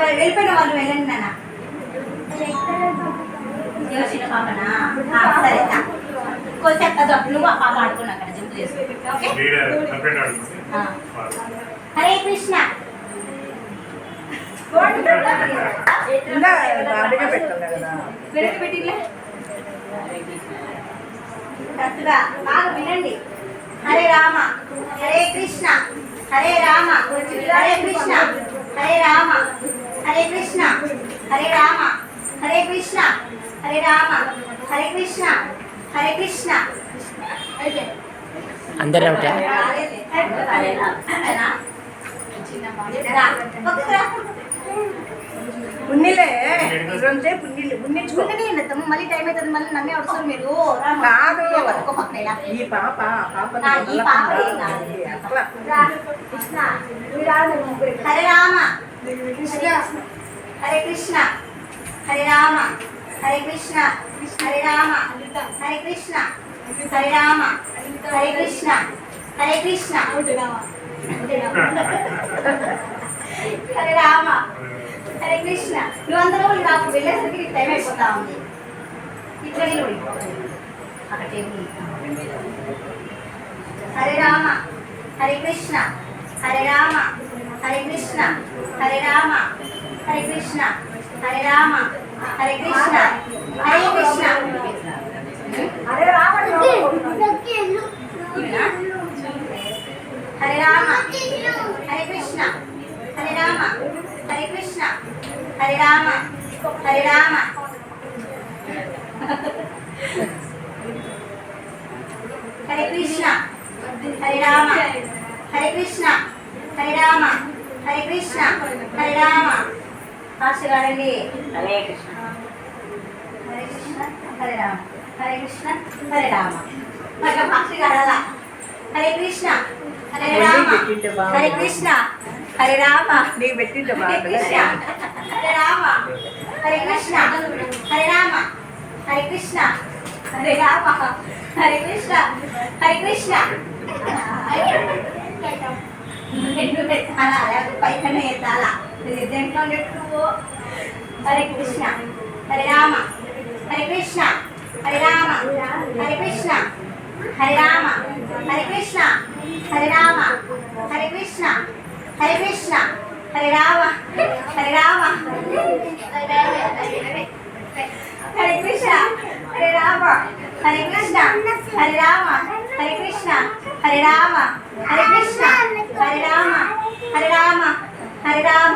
వెళ్ళిపోయిన వాళ్ళు వెళ్ళండి నాన్న. చిన్న పాపనా? సరే కొంచెం నువ్వు ఆ పాప ఆడుకున్నా అక్కడ జంప్ చేసి. హరే కృష్ణ. కరెక్ట్గా బాగా వినండి. హరే రామ హరే కృష్ణ హరే రామ హరే కృష్ణ హరే రామ హరే కృష్ణ హరే రామ హరే కృష్ణ హరే రామ హరే కృష్ణ హరే కృష్ణ. అందరూ ఒకటే. ఉన్నిలే మళ్ళీ టైం అవుతుంది. మళ్ళీ నన్నే అవసరం మీరు కాదు. ఈ పాప హరే రామ కృష్ణ హరే కృష్ణ హరే రామ హరే కృష్ణ హరే రామ హరే కృష్ణ హరే రామ హరే కృష్ణ హరే కృష్ణ హరే రామ హరే కృష్ణ. నువ్వందరూ నాకు వెళ్ళేసరికి నీకు టైం అయిపోతా ఉంది. ఇక్కడ అక్కడ టేబుల్. హరే రామ హరే కృష్ణ హరే రామ హరే కృష్ణ హరే రామ హరే కృష్ణ హరే రామ హరే కృష్ణ హరే కృష్ణ హరే రామ హరే రామ హరే కృష్ణ హరే రామ హరే కృష్ణ హరే రామ హరే రామ హరే కృష్ణ హరే రామ హరే కృష్ణ హరే రామ హరే కృష్ణ హరే రామ. ఆశగాడండి. హరే కృష్ణ హరే కృష్ణ హరే రామ హరే కృష్ణ హరే రామ. ఆశగాడాలా? హరే కృష్ణ హరే రామ హరే కృష్ణ హరే రామ హరే కృష్ణ హరే రామ హరే కృష్ణ హరే రామ హరే కృష్ణ హరే రామ హరే కృష్ణ హరే కృష్ణ. పైకనే ఎత్తాలా దేంట్లో నువ్వు. హరే కృష్ణ హరే రామ హరే కృష్ణ హరే రామ హరే కృష్ణ హరే రామ హరే కృష్ణ హరే రామ హరే కృష్ణ హరే కృష్ణ హరే రామ హరే రామ హరే కృష్ణ హరే రామ హరే కృష్ణ హరే రామ హరే కృష్ణ హరే రామ హరే కృష్ణ హరే రామ హరే రామ హరే రామ.